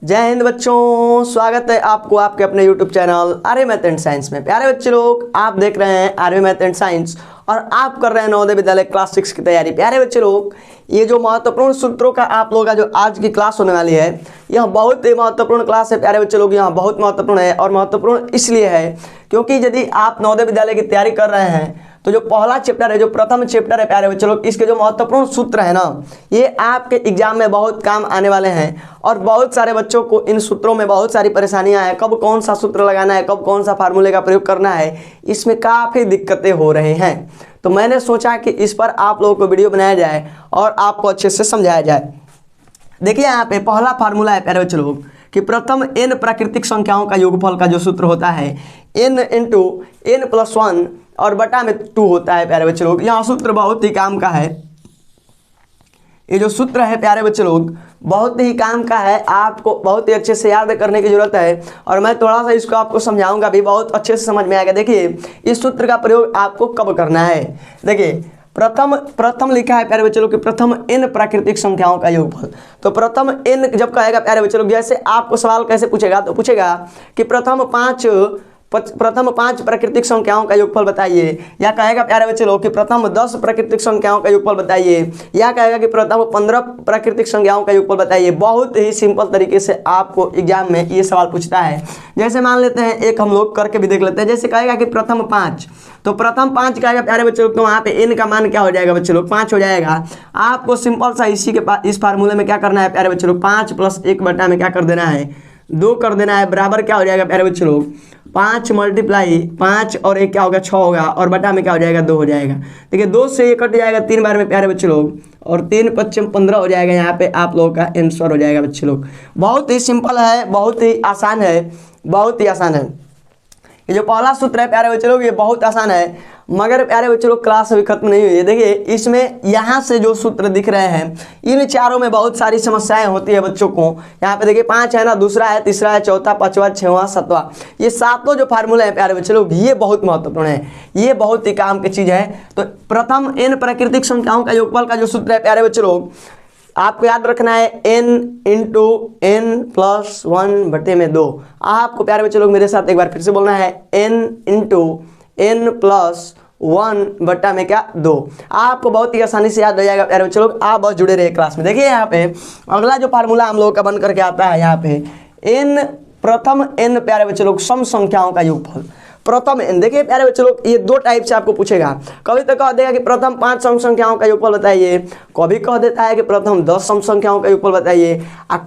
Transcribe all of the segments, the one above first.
जय हिंद बच्चों, स्वागत है आपको आपके अपने YouTube channel Arya math and science में। प्यारे बच्चे लोग, आप देख रहे हैं आर्य मैथ एंड साइंस और आप कर रहे हैं नवोदय विद्यालय क्लास 6 की तैयारी। प्यारे बच्चे लोग, ये जो महत्वपूर्ण सूत्रों का आप लोगों का जो आज की क्लास होने वाली है, यह बहुत ही महत्वपूर्ण क्लास है। प्यारे बच्चे लोग, यहाँ बहुत महत्वपूर्ण है और महत्वपूर्ण इसलिए है क्योंकि यदि आप नवोदय विद्यालय की तैयारी कर रहे हैं तो जो पहला चैप्टर है, जो प्रथम चैप्टर है प्यारे बच्चे लोग, इसके जो महत्वपूर्ण सूत्र है ना, ये आपके एग्जाम में बहुत काम आने वाले हैं। और बहुत सारे बच्चों को इन सूत्रों में बहुत सारी परेशानियां हैं, कब कौन सा सूत्र लगाना है, कब कौन सा फार्मूले का प्रयोग करना है, इसमें काफ़ी दिक्कतें हो रहे हैं। तो मैंने सोचा कि इस पर आप लोगों को वीडियो बनाया जाए और आपको अच्छे से समझाया जाए। देखिए यहाँ पे पहला फार्मूला है प्यारे बच्चे लोग कि प्रथम n प्राकृतिक संख्याओं का योगफल का जो सूत्र होता है n इंटू n प्लस 1 और बटा में 2 होता है। प्यारे बच्चे लोग, यहाँ सूत्र बहुत ही काम का है। ये जो सूत्र है प्यारे बच्चे लोग बहुत ही काम का है, आपको बहुत ही अच्छे से याद करने की जरूरत है और मैं थोड़ा सा इसको आपको समझाऊंगा भी, बहुत अच्छे से समझ में आएगा। देखिए इस सूत्र का प्रयोग आपको कब करना है। देखिए प्रथम लिखा है प्यारे बच्चे लोग कि प्रथम n प्राकृतिक संख्याओं का योगफल। तो प्रथम n जब कहेगा प्यारे बच्चे लोग, जैसे आपको सवाल कैसे पूछेगा, तो पूछेगा कि प्रथम पाँच प्राकृतिक संख्याओं का योगफल बताइए, या कहेगा प्यारे बच्चे लोग कि प्रथम 10 प्राकृतिक संख्याओं का योगफल बताइए, या कहेगा कि प्रथम 15 प्राकृतिक संख्याओं का योगफल बताइए। बहुत ही सिंपल तरीके से आपको एग्जाम में ये सवाल पूछता है। जैसे मान लेते हैं, एक हम लोग करके भी देख लेते हैं। जैसे कहेगा कि प्रथम 5, तो प्रथम 5 कहेगा प्यारे बच्चे लोग, तो वहाँ पे n का मान क्या हो जाएगा बच्चे लोग, 5 हो जाएगा। आपको सिंपल सा इस फार्मूले में क्या करना है प्यारे बच्चे लोग, 5 प्लस 1 बटा में क्या कर देना है, 2 कर देना है, बराबर क्या हो जाएगा प्यारे बच्चे लोग, 5 मल्टीप्लाई 5 और 1 क्या होगा, 6 होगा, और बटा में क्या हो जाएगा, 2 हो जाएगा। देखिए 2 से 1 कट जाएगा 3 बार में प्यारे बच्चे लोग, और 3 पच्चम 15 हो जाएगा। यहाँ पे आप लोगों का आंसर हो जाएगा बच्चे लोग। बहुत ही सिंपल है, बहुत ही आसान है, बहुत ही आसान है। ये जो पहला सूत्र है प्यारे बच्चे लोग, ये बहुत आसान है, मगर प्यारे बच्चे लोग क्लास अभी खत्म नहीं हुई है। देखिए इसमें यहाँ से जो सूत्र दिख रहे हैं, इन चारों में बहुत सारी समस्याएं होती है बच्चों को। यहाँ पे देखिए 5 है ना, दूसरा है, तीसरा है, चौथा, पांचवा, छठवां, सातवां, ये सातों जो फार्मूले हैं प्यारे बच्चे लोग, ये बहुत महत्वपूर्ण है, ये बहुत ही काम की चीज़ है। तो प्रथम n प्राकृतिक संख्याओं का योगफल का जो सूत्र है प्यारे बच्चे लोग, आपको याद रखना है n इंटू n प्लस 1 बटे में 2। आपको प्यारे बच्चे लोग मेरे साथ एक बार फिर से बोलना है n इंटू n प्लस 1 बटा में क्या, 2। आपको बहुत ही आसानी से याद हो जाएगा प्यारे बच्चे लोग, आप बहुत जुड़े रहे क्लास में। देखिए यहाँ पे अगला जो फार्मूला हम लोगों का बन करके आता है, यहाँ पे प्रथम n प्यारे बच्चे लोग सम संख्याओं का योगफल, प्रथम n। देखिए प्यारे बच्चे लोग, ये 2 टाइप से आपको पूछेगा। कभी तो कह देगा कि प्रथम 5 सम संख्याओं का योगफल बताइए, कभी कह देता है कि प्रथम 10 सम संख्याओं का योगफल बताइए।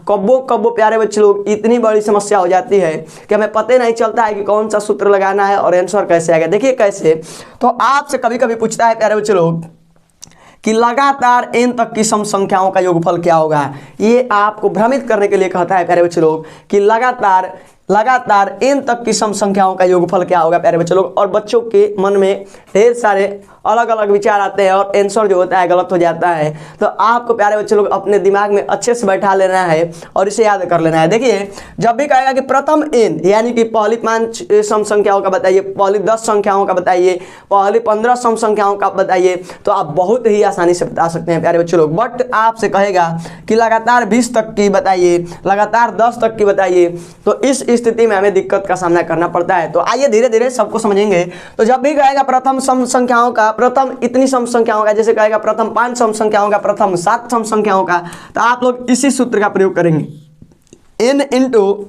कब्बो प्यारे बच्चे लोग इतनी बड़ी समस्या हो जाती है कि हमें पता नहीं चलता है कि कौन सा सूत्र लगाना है और आंसर कैसे आएगा। देखिए कैसे, तो आपसे कभी कभी पूछता है प्यारे बच्चे लोग कि लगातार n तक की सम संख्याओं का योगफल क्या होगा। ये आपको भ्रमित करने के लिए कहता है प्यारे बच्चे लोग कि लगातार n तक की सम संख्याओं का योगफल क्या होगा प्यारे बच्चे लोग। और बच्चों के मन में ढेर सारे अलग अलग विचार आते हैं और आंसर जो होता है गलत हो जाता है। तो आपको प्यारे बच्चे लोग अपने दिमाग में अच्छे से बैठा लेना है और इसे याद कर लेना है। देखिए जब भी कहेगा कि प्रथम n, यानी कि पहली 5 सम संख्याओं का बताइए, पहली 10 संख्याओं का बताइए, पहली 15 सम संख्याओं का बताइए, तो आप बहुत ही आसानी से बता सकते हैं प्यारे बच्चे लोग। बट आपसे कहेगा कि लगातार 20 तक की बताइए, लगातार 10 तक की बताइए, तो इस स्थिति में हमें दिक्कत का सामना करना पड़ता है। तो आइए धीरे धीरे सबको समझेंगे। तो जब भी कहेगा प्रथम सम संख्याओं का, प्रथम इतनी सम संख्याओं का, जैसे कहेगा प्रथम 5 सम संख्याओं का, प्रथम 7 सम संख्याओं का, तो आप लोग इसी सूत्र का प्रयोग करेंगे, n इंटू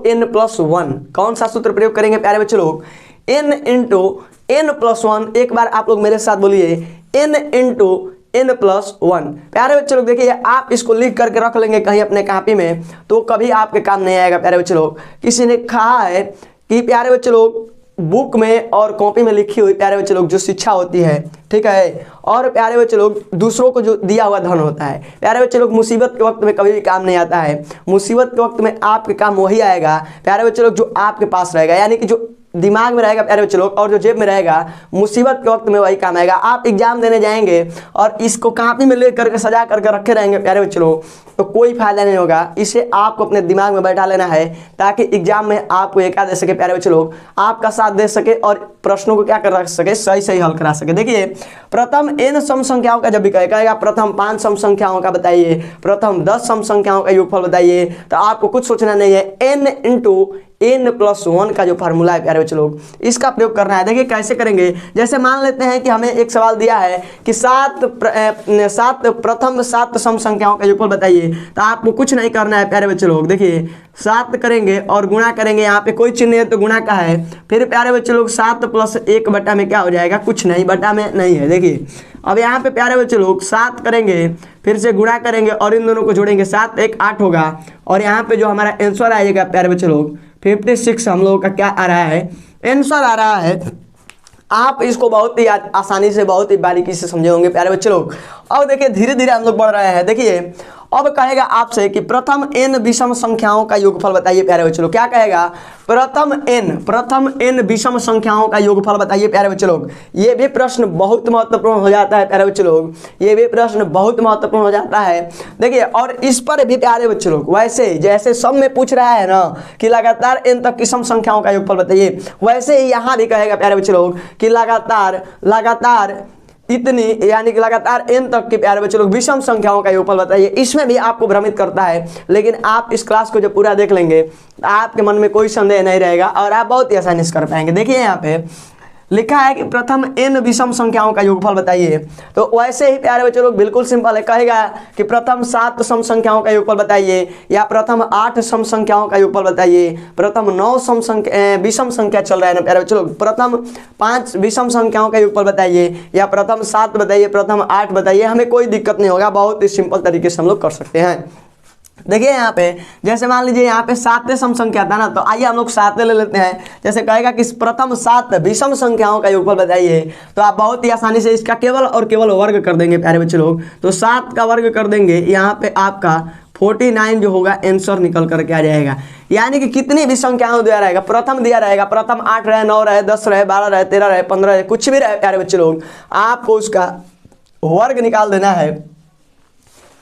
n प्लस 1। कौन सा सूत्र प्रयोग करेंगे प्यारे बच्चे लोग, n इंटू n प्लस 1। एक बार आप लोग मेरे साथ बोलिए, n इंटू n प्लस 1। प्यारे बच्चे लोग देखिए, आप इसको लिख करके रख लेंगे कहीं अपने कॉपी में, तो कभी आपके काम नहीं आएगा प्यारे बच्चे लोग। किसी ने कहा है कि प्यारे बच्चे लोग बुक में और कॉपी में लिखी हुई प्यारे बच्चे लोग जो शिक्षा होती है, ठीक है, और प्यारे बच्चे लोग दूसरों को जो दिया हुआ धन होता है, प्यारे बच्चे लोग मुसीबत के वक्त में कभी भी काम नहीं आता है। मुसीबत के वक्त में आपके काम वही आएगा प्यारे बच्चे लोग जो आपके पास रहेगा, यानी कि जो दिमाग में रहेगा प्यारे बच्चे लोग, और जो जेब में रहेगा मुसीबत के वक्त में वही काम आएगा। आप एग्जाम देने जाएंगे और इसको कॉपी में ले करके सजा करके रखे रहेंगे प्यारे बच्चे लोग, तो कोई फायदा नहीं होगा। इसे आपको अपने दिमाग में बैठा लेना है ताकि एग्जाम में आपको एक दे सके प्यारे बच्चे लोग, आपका साथ दे सके और प्रश्नों को क्या कर सके, सही सही हल करा सके। देखिए प्रथम n सम संख्याओं का जब भी कहेगा प्रथम 5 सम संख्याओं का बताइए, प्रथम 10 सम संख्याओं का योगफल बताइए, तो आपको कुछ सोचना नहीं है, n इंटू n+1 का जो फार्मूला है प्यारे बच्चे लोग, इसका प्रयोग करना है। देखिए कैसे करेंगे, जैसे मान लेते हैं कि हमें एक सवाल दिया है कि प्रथम 7 सम संख्याओं का योगफल बताइए, तो आपको कुछ नहीं करना है प्यारे बच्चे लोग। देखिए 7 करेंगे और गुणा करेंगे, यहाँ पे कोई चिन्ह है तो गुणा का है, फिर प्यारे बच्चे लोग 7 + 1 बटा में क्या हो जाएगा, कुछ नहीं, बटा में नहीं है। देखिए अब यहाँ पे प्यारे बच्चे लोग 7 करेंगे, फिर से गुणा करेंगे और इन दोनों को जोड़ेंगे, 7 × 1 = 8 होगा, और यहाँ पे जो हमारा आंसर आएगा प्यारे बच्चे लोग 56 हम लोगों का क्या आ रहा है, आंसर आ रहा है। आप इसको बहुत ही आसानी से, बहुत ही बारीकी से समझे होंगे प्यारे बच्चे लोग। अब देखिए धीरे धीरे हम लोग बढ़ रहे हैं। देखिए अब कहेगा आपसे कि प्रथम n विषम संख्याओं का योगफल बताइए प्यारे बच्चे लोग। क्या कहेगा, प्रथम n विषम संख्याओं का योगफल बताइए प्यारे बच्चे लोग। ये भी प्रश्न बहुत महत्वपूर्ण हो जाता है प्यारे बच्चे लोग, ये भी प्रश्न बहुत महत्वपूर्ण हो जाता है। देखिए और इस पर भी प्यारे बच्चे लोग वैसे जैसे सब में पूछ रहा है ना कि लगातार n तक की सम संख्याओं का योगफल बताइए, वैसे ही यहाँ भी कहेगा प्यारे बच्चे लोग कि लगातार इतनी यानी कि लगातार n तक के प्यारे बच्चे लोग विषम संख्याओं का योगफल बताइए। इसमें भी आपको भ्रमित करता है, लेकिन आप इस क्लास को जब पूरा देख लेंगे तो आपके मन में कोई संदेह नहीं रहेगा और आप बहुत ही आसानी से कर पाएंगे। देखिए यहाँ पे लिखा है कि प्रथम n विषम संख्याओं का योगफल बताइए, तो वैसे ही प्यारे बच्चे लोग बिल्कुल सिंपल है, कहेगा कि प्रथम 7 सम संख्याओं का योगफल बताइए, या प्रथम 8 सम संख्याओं का योगफल बताइए, प्रथम 9 सम संख्या विषम संख्या चल रहा है ना प्यारे बच्चे लोग, प्रथम 5 विषम संख्याओं का योगफल बताइए, या प्रथम 7 बताइए, प्रथम 8 बताइए। हमें कोई दिक्कत नहीं होगा, बहुत ही सिंपल तरीके से हम लोग कर सकते हैं। देखिए यहाँ पे जैसे मान लीजिए यहाँ पे 7 सम संख्या था ना, तो आइए हम लोग 7 ले लेते हैं। जैसे कहेगा कि प्रथम 7 विषम संख्याओं का योगफल बताइए, तो आप बहुत ही आसानी से इसका केवल और केवल वर्ग कर देंगे प्यारे बच्चे लोग। तो 7 का वर्ग कर देंगे, यहाँ पे आपका 49 जो होगा आंसर निकल करके आ जाएगा। यानी कि कितनी भी संख्याओं दिया रहेगा, प्रथम दिया रहेगा, प्रथम 8 रहे, 9 रहे, 10 रहे, 12 रहे, 13 रहे, 15 रहे, कुछ भी रहे प्यारे बच्चे लोग, आपको उसका वर्ग निकाल देना है।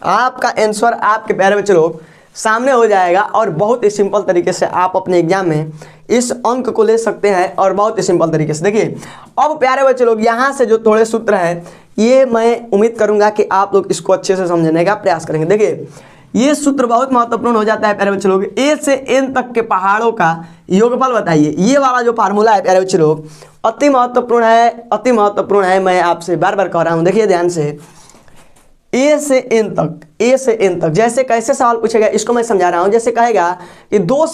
आपका आंसर आपके प्यारे बच्चे लोग सामने हो जाएगा और बहुत ही सिंपल तरीके से आप अपने एग्जाम में इस अंक को ले सकते हैं, और बहुत ही सिंपल तरीके से। देखिए अब प्यारे बच्चे लोग यहाँ से जो थोड़े सूत्र हैं, ये मैं उम्मीद करूँगा कि आप लोग इसको अच्छे से समझने का प्रयास करेंगे। देखिए ये सूत्र बहुत महत्वपूर्ण हो जाता है प्यारे बच्चे लोग। A से N तक के पहाड़ों का योगफल बताइए, ये वाला जो फार्मूला है प्यारे बच्चे लोग अति महत्वपूर्ण है, अति महत्वपूर्ण है। मैं आपसे बार बार कह रहा हूँ, देखिए ध्यान से, A से N तक जैसे कैसे सवाल पूछेगा इसको मैं समझा रहा हूँ। जैसे कहेगा कि 2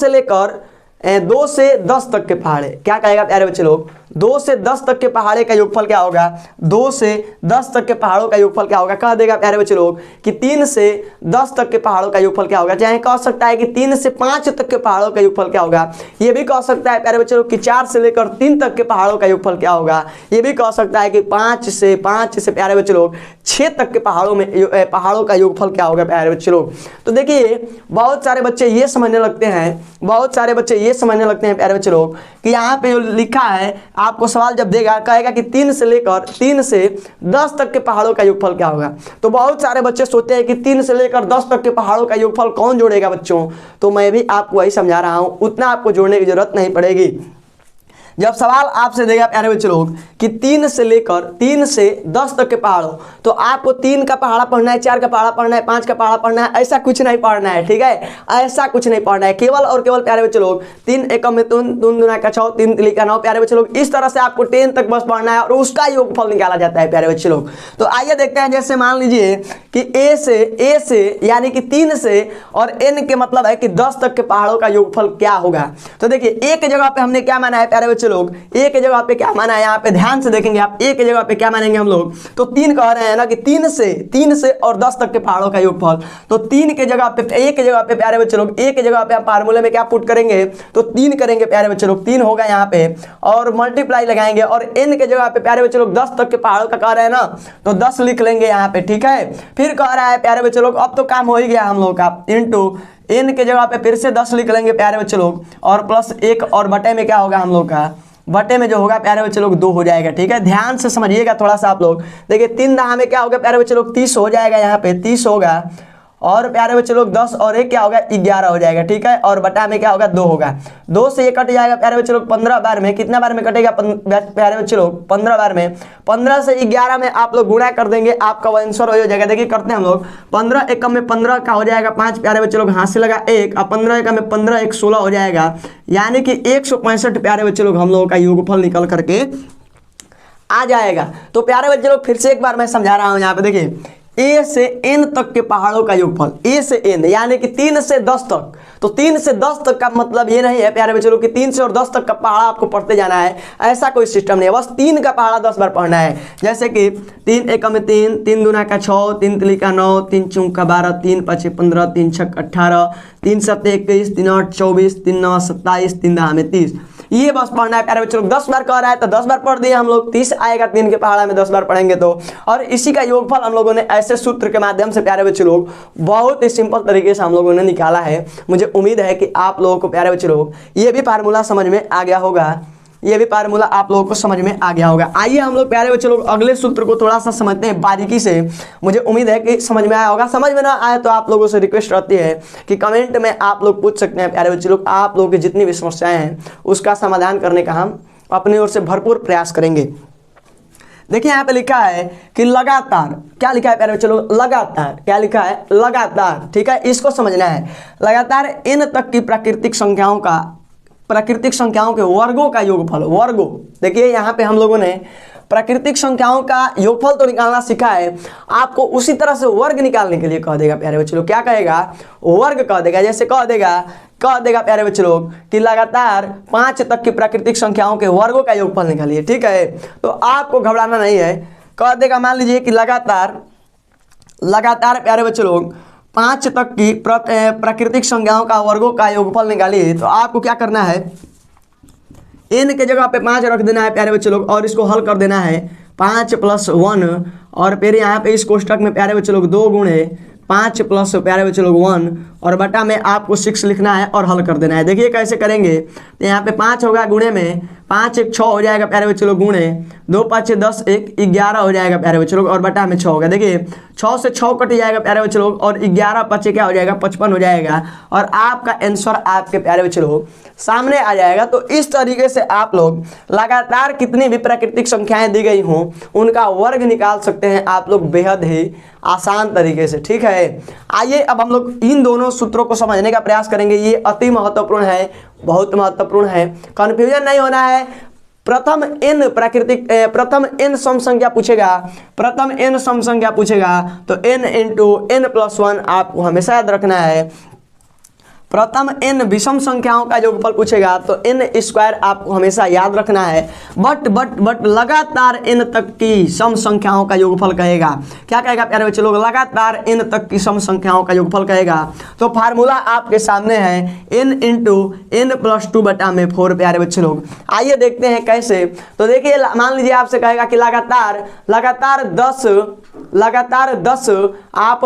से 10 तक के पहाड़े, क्या कहेगा प्यारे बच्चे लोग, 2 से 10 तक के पहाड़े का योगफल क्या होगा, 2 से 10 तक के पहाड़ों का योगफल क्या होगा। कह देगा प्यारे बच्चे लोग कि 3 से 10 तक के पहाड़ों का योगफल क्या होगा। चाहे कह सकता है कि 3 से 5 तक के पहाड़ों का योगफल क्या होगा। ये भी कह सकता है प्यारे बच्चे लोग कि 4 से लेकर 3 तक के पहाड़ों का योगफल क्या होगा। ये भी कह सकता है कि 5 से प्यारे बच्चे लोग 6 तक के पहाड़ों का योगफल क्या होगा प्यारे बच्चे लोग। तो देखिए बहुत सारे बच्चे ये समझने लगते हैं, प्यारे बच्चे लोग कि यहाँ पे जो लिखा है, आपको सवाल जब देगा कहेगा कि 3 से 10 तक के पहाड़ों का योगफल क्या होगा। तो बहुत सारे बच्चे सोचते हैं कि 3 से लेकर 10 तक के पहाड़ों का योगफल कौन जोड़ेगा बच्चों। तो मैं भी आपको वही समझा रहा हूँ, उतना आपको जोड़ने की जरूरत नहीं पड़ेगी। जब सवाल आपसे देगा प्यारे बच्चे लोग कि 3 से 10 तक के पहाड़ों, तो आपको 3 का पहाड़ा पढ़ना है, 4 का पहाड़ा पढ़ना है, 5 का पहाड़ा पढ़ना है, ऐसा कुछ नहीं पढ़ना है, ठीक है, ऐसा कुछ नहीं पढ़ना है। केवल और केवल प्यारे बच्चे लोग 3 एकम में 3 दूना का 6, 3 तिली का 9 प्यारे बच्चे लोग, इस तरह से आपको 10 तक बस पढ़ना है और उसका योगफल निकाला जाता है प्यारे बच्चे लोग। तो आइए देखते हैं, जैसे मान लीजिए कि ए से यानी कि 3 से और n के मतलब है कि 10 तक के पहाड़ों का योगफल क्या होगा। तो देखिए एक जगह पे हमने क्या माना है प्यारे बच्चे लोग, एक जगह पे क्या माना है, यहाँ पे ध्यान से देखेंगे आप, एक जगह पे क्या मानेंगे हम लोग, तो 3 कह रहे हैं ना कि 3 से और 10 तक के पहाड़ों का योगफल। तो 3 के जगह पे, एक जगह पे प्यारे बच्चे लोग, एक जगह पे हम फार्मूले में क्या पुट करेंगे, तो 3 करेंगे प्यारे बच्चे लोग, 3 होगा यहाँ पे, और मल्टीप्लाई लगाएंगे, और n के जगह पे प्यारे बच्चे लोग 10 तक के पहाड़ों का कह रहे हैं ना, तो 10 लिख लेंगे यहाँ पे, ठीक है। फिर कह रहा है प्यारे बच्चे लोग, अब तो काम हो ही गया हम लोग का, इंटू n के जगह पे फिर से 10 लिख लेंगे प्यारे बच्चे लोग, और +1 और बटे में क्या होगा हम लोग का बटे में जो होगा प्यारे बच्चे लोग 2 हो जाएगा। ठीक है, ध्यान से समझिएगा थोड़ा सा आप लोग। देखिए 3 दहा में क्या होगा प्यारे बच्चे लोग 30 हो जाएगा, यहाँ पे 30 होगा, और प्यारे बच्चे लोग 10 और 1 क्या होगा 11 हो जाएगा। ठीक है, और बटा में क्या होगा 2 होगा, 2 से ये कट जाएगा प्यारे बच्चे लोग 15 बार में। कितना बार में कटेगा प्यारे बच्चे लोग 15 बार में। 15 से 11 में आप लोग गुणा कर देंगे, आपका आंसर हो जाएगा। देखिए करते हैं हम लोग, 15 एकम में 15 का हो जाएगा 5 प्यारे बच्चे लोग, हाथ से लगा 1, अब 15 एकम में 15 1 16 हो जाएगा, यानी कि 165 प्यारे बच्चे लोग हम लोगों का योगफल निकल करके आ जाएगा। तो प्यारे बच्चे लोग फिर से एक बार मैं समझा रहा हूं, यहाँ पे देखिए ए से एन तक के पहाड़ों का योगफल, ए से एन यानी कि 3 से 10 तक। तो 3 से 10 तक का मतलब ये नहीं है प्यारे बच्चों कि 3 से और 10 तक का पहाड़ा आपको पढ़ते जाना है, ऐसा कोई सिस्टम नहीं है। बस 3 का पहाड़ा 10 बार पढ़ना है। जैसे कि 3 एकम में 3, 3 दूना का 6, 3 तिली का 9, 3 चौक का 12, 3 5 15, 3 6 18, 3 7 21, 3 8 24, 3 9 27, 3 दहा में 30। ये बस पढ़ना है प्यारे बच्चों। 10 बार कह रहा है तो 10 बार पढ़ दिए हम लोग, 30 आएगा 3 के पहाड़ा में 10 बार पढ़ेंगे तो। और इसी का योगफल हम लोगों ने ऐसे सूत्र के माध्यम से प्यारे बच्चे लोग बहुत ही सिंपल तरीके से हम लोगों ने निकाला है। मुझे उम्मीद है कि आप लोगों को प्यारे बच्चे लोग ये भी फार्मूला समझ में आ गया होगा, ये भी फार्मूला आप लोगों को समझ में आ गया होगा। आइए हम लोग प्यारे बच्चे लोग अगले सूत्र को थोड़ा सा समझते हैं बारीकी से। मुझे उम्मीद है कि समझ में आया होगा। समझ में ना आए तो आप लोगों से रिक्वेस्ट रहती है कि कमेंट में आप लोग पूछ सकते हैं प्यारे बच्चे लोग। आप लोगों की जितनी भी समस्याएं हैं उसका समाधान करने का हम अपनी ओर से भरपूर प्रयास करेंगे। देखिए यहाँ पे लिखा है कि लगातार, क्या लिखा है प्यारे बच्चे लोग, लगातार, क्या लिखा है लगातार। ठीक है, इसको समझना है। लगातार n तक की प्राकृतिक संख्याओं के वर्गों का योगफल, वर्गों। देखिए यहाँ पे हम लोगों ने प्राकृतिक संख्याओं का योगफल तो निकालना सीखा है, आपको उसी तरह से वर्ग निकालने के लिए कह देगा प्यारे बच्चे लोग। क्या कहेगा, वर्ग कह देगा। जैसे कह देगा प्यारे बच्चे लोग कि लगातार 5 तक की प्राकृतिक संख्याओं के वर्गों का योगफल निकालिए। ठीक है, तो आपको घबराना नहीं है। कह देगा मान लीजिए कि लगातार प्यारे बच्चे लोग 5 तक की प्राकृतिक संख्याओं का वर्गों का योगफल निकालिए। तो आपको क्या करना है, n के जगह पे 5 रख देना है प्यारे बच्चे लोग, और इसको हल कर देना है 5 + 1, और फिर यहाँ पे इस कोष्टक में प्यारे बच्चे लोग 2 गुणे 5 प्लस प्यारे बच्चे लोग 1, और बटा में आपको 6 लिखना है और हल कर देना है। देखिए कैसे करेंगे, तो यहाँ पे 5 होगा, गुणे में 5 1 6 हो जाएगा प्यारे बच्चे लोग, गुणे 2 5 10 1 11 हो जाएगा प्यारे बच्चे लोग, और बटा में 6 होगा। देखिए 6 से 6 कट जाएगा प्यारे बच्चे लोग, और 11 5 क्या हो जाएगा 55 हो जाएगा, और आपका आंसर आपके प्यारे बच्चे लोग सामने आ जाएगा। तो इस तरीके से आप लोग लगातार कितनी भी प्राकृतिक संख्याएं दी गई हों उनका वर्ग निकाल सकते हैं आप लोग बेहद ही आसान तरीके से। ठीक है, आइए अब हम लोग इन दोनों सूत्रों को समझने का प्रयास करेंगे। ये अति महत्वपूर्ण है, बहुत महत्वपूर्ण है, कंफ्यूजन नहीं होना है। प्रथम n सम संख्या पूछेगा, तो n × n + 1 आपको हमेशा याद रखना है। प्रथम n विषम संख्याओं का योगफल पूछेगा तो n² आपको हमेशा याद रखना है। बट लगातार n तक की सम संख्याओं का योगफल कहेगा। क्या कहेगा प्यारे बच्चे लोग, लगातार n तक की सम संख्याओं का योगफल कहेगा। तो फार्मूला आपके सामने है n × n + 2 बटा में 4 प्यारे बच्चे लोग। आइए देखते हैं कैसे। तो देखिए मान लीजिए आपसे कहेगा कि लगातार 10 आप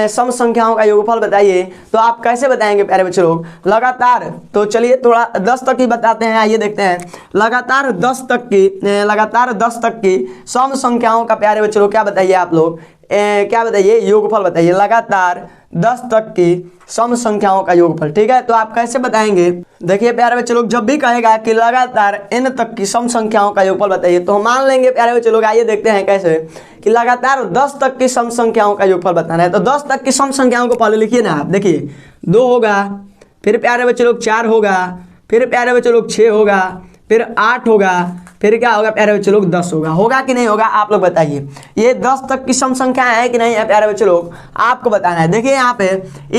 सम संख्याओं का योगफल बताइए, तो आप कैसे बताएंगे प्यारे बच्चे लोग लगातार। तो चलिए थोड़ा 10 तक ही बताते हैं। आइए देखते हैं लगातार 10 तक की सम संख्याओं का प्यारे बच्चे लोग क्या बताइए आप लोग, क्या बताइए, योगफल बताइए। लगातार 10 तक की सम संख्याओं का योगफल। ठीक है, तो आप कैसे बताएंगे। देखिए प्यारे बच्चे लोग, जब भी कहेगा कि लगातार n तक की सम संख्याओं का योगफल बताइए, तो हम मान लेंगे प्यारे बच्चे लोग। आइए देखते हैं कैसे, कि लगातार 10 तक की सम संख्याओं का योगफल बताना है। तो 10 तक की सम संख्याओं को पहले लिखिए ना आप। देखिए 2 होगा, फिर प्यारे बच्चे लोग 4 होगा, फिर प्यारे बच्चे लोग 6 होगा, फिर 8 होगा, फिर क्या होगा प्यारे बच्चे लोग 10 होगा कि नहीं होगा, आप लोग बताइए। ये 10 तक की सम संख्या है कि नहीं है प्यारे बच्चे लोग, आपको बताना है। देखिए यहाँ पे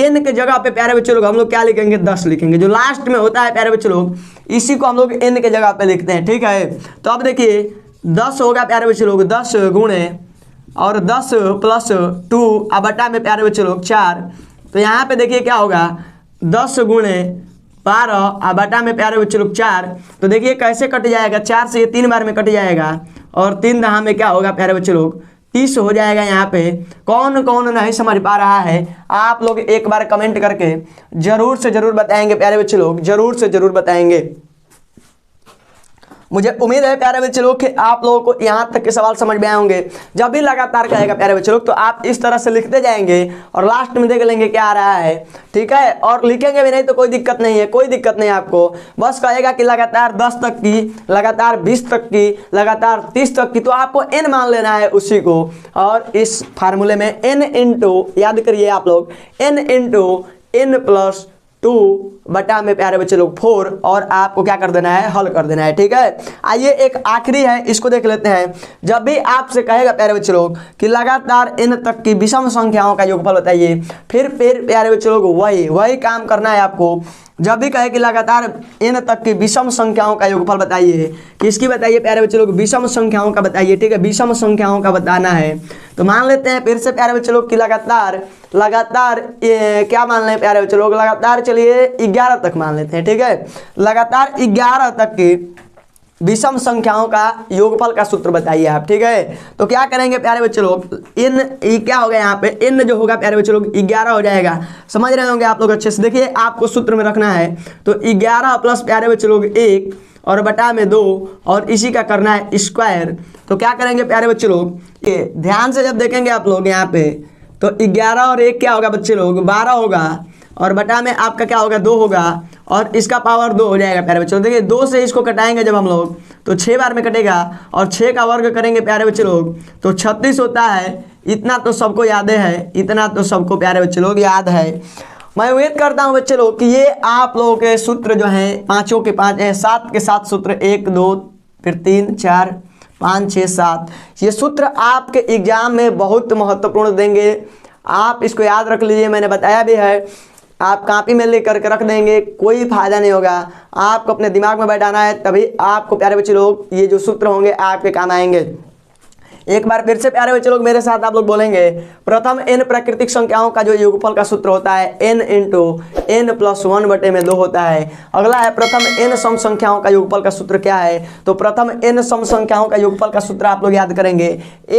n के जगह पे प्यारे बच्चे लोग हम लोग क्या लिखेंगे, 10 लिखेंगे। जो लास्ट में होता है प्यारे बच्चे लोग, इसी को हम लोग n के जगह पे लिखते हैं। ठीक है, तो अब देखिए 10 होगा प्यारे बच्चे लोग, 10 गुणे और 10 + 2 अब बटा में प्यारे बच्चे लोग 4। तो यहाँ पे देखिए क्या होगा, 10 गुणे 12 अब बटा में प्यारे बच्चे लोग 4। तो देखिए कैसे कट जाएगा, 4 से ये 3 बार में कट जाएगा, और 3 दहा में क्या होगा प्यारे बच्चे लोग 30 हो जाएगा। यहाँ पे कौन कौन नहीं समझ पा रहा है, आप लोग एक बार कमेंट करके जरूर से जरूर बताएंगे प्यारे बच्चे लोग, जरूर से जरूर बताएंगे। मुझे उम्मीद है प्यारे बच्चे लोग कि आप लोगों को यहाँ तक के सवाल समझ में आए होंगे। जब भी लगातार कहेगा प्यारे बच्चे लोग तो आप इस तरह से लिखते जाएंगे और लास्ट में देख लेंगे क्या आ रहा है, ठीक है। और लिखेंगे भी नहीं तो कोई दिक्कत नहीं है, कोई दिक्कत नहीं आपको। बस कहेगा कि लगातार 10 तक की, लगातार 20 तक की, लगातार 30 तक की, तो आपको n मान लेना है उसी को। और इस फार्मूले में n इंटू, याद करिए आप लोग, n इंटू n+2 बटा में प्यारे बच्चे लोग 4, और आपको क्या कर देना है, हल कर देना है, ठीक है। आइए एक आखिरी है, इसको देख लेते हैं। जब भी आपसे कहेगा प्यारे बच्चे लोग कि लगातार n तक की विषम संख्याओं का योगफल बताइए, फिर प्यारे बच्चे लोग वही काम करना है आपको। जब भी कहे कि लगातार n तक की विषम संख्याओं का योगफल बताइए, किसकी बताइए प्यारे बच्चे लोग, विषम संख्याओं का बताइए, ठीक है, विषम संख्याओं का बताना है। तो मान लेते हैं फिर से प्यारे बच्चे लोग कि लगातार क्या मान लें प्यारे बच्चे लोग, लगातार चलिए 11 तक मान लेते हैं, ठीक है। लगातार 11 तक की विषम संख्याओं का योगफल का सूत्र बताइए आप, ठीक है। तो क्या करेंगे प्यारे बच्चे लोग, क्या होगा यहाँ पे, n जो होगा प्यारे बच्चे लोग 11 हो जाएगा। समझ रहे होंगे आप लोग अच्छे से। देखिए आपको सूत्र में रखना है, तो 11 प्लस प्यारे बच्चे लोग 1 और बटा में 2, और इसी का करना है स्क्वायर। तो क्या करेंगे प्यारे बच्चे लोग, ये ध्यान से जब देखेंगे आप लोग यहाँ पे, तो 11 और 1 क्या होगा बच्चे लोग, 12 होगा, और बटा में आपका क्या होगा, 2 होगा, और इसका पावर 2 हो जाएगा प्यारे बच्चे लोग। देखिए 2 से इसको कटाएंगे जब हम लोग तो 6 बार में कटेगा, और 6 का वर्ग करेंगे प्यारे बच्चे लोग तो 36 होता है। इतना तो सबको याद है, इतना तो सबको प्यारे बच्चे लोग याद है। मैं उम्मीद करता हूँ बच्चे लोग कि ये आप लोगों के सूत्र जो हैं, पाँचों के 5 हैं, 7 के 7 सूत्र, 1 2 फिर 3 4 5 6 7, ये सूत्र आपके एग्जाम में बहुत महत्वपूर्ण देंगे। आप इसको याद रख लीजिए, मैंने बताया भी है। आप कॉपी में लिख करके रख देंगे, कोई फायदा नहीं होगा। आपको अपने दिमाग में बैठाना है, तभी आपको प्यारे बच्चे लोग ये जो सूत्र होंगे आपके काम आएंगे। एक बार फिर से प्यारे बच्चे लोग मेरे साथ आप लोग बोलेंगे, प्रथम n प्राकृतिक संख्याओं का जो योगफल का सूत्र होता है n इंटू n+1 बटे में 2 होता है। अगला है प्रथम n सम संख्याओं का योगफल का सूत्र क्या है, तो प्रथम n सम संख्याओं का योगफल का सूत्र आप लोग याद करेंगे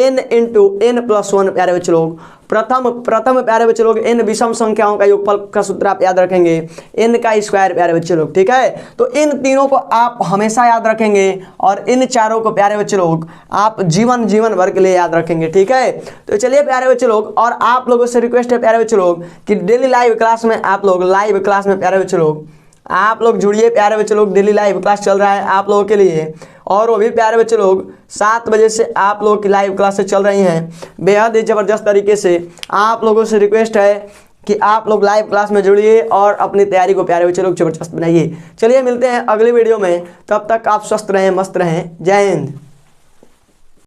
n इंटू n+1 प्यारे बच्चे लोग। प्रथम प्यारे बच्चे लोग n विषम संख्याओं का योगफल का सूत्र आप याद रखेंगे n का स्क्वायर प्यारे बच्चे लोग, ठीक है। तो इन तीनों को आप हमेशा याद रखेंगे, और इन चारों को प्यारे बच्चे लोग आप जीवन भर के लिए याद रखेंगे, ठीक है। तो चलिए प्यारे बच्चे लोग, और आप लोगों से रिक्वेस्ट है प्यारे बच्चे लोग कि डेली लाइव क्लास में आप लोग, लाइव क्लास में प्यारे बच्चे लोग आप लोग जुड़िए प्यारे बच्चे लोग। डेली लाइव क्लास चल रहा है आप लोगों के लिए, और वो भी प्यारे बच्चे लोग 7 बजे से आप लोगों की लाइव क्लासेस चल रही हैं बेहद ही ज़बरदस्त तरीके से। आप लोगों से रिक्वेस्ट है कि आप लोग लाइव क्लास में जुड़िए और अपनी तैयारी को प्यारे बच्चे लोग ज़बरदस्त बनाइए। चलिए मिलते हैं अगली वीडियो में, तब तक आप स्वस्थ रहें, मस्त रहें। जय हिंद।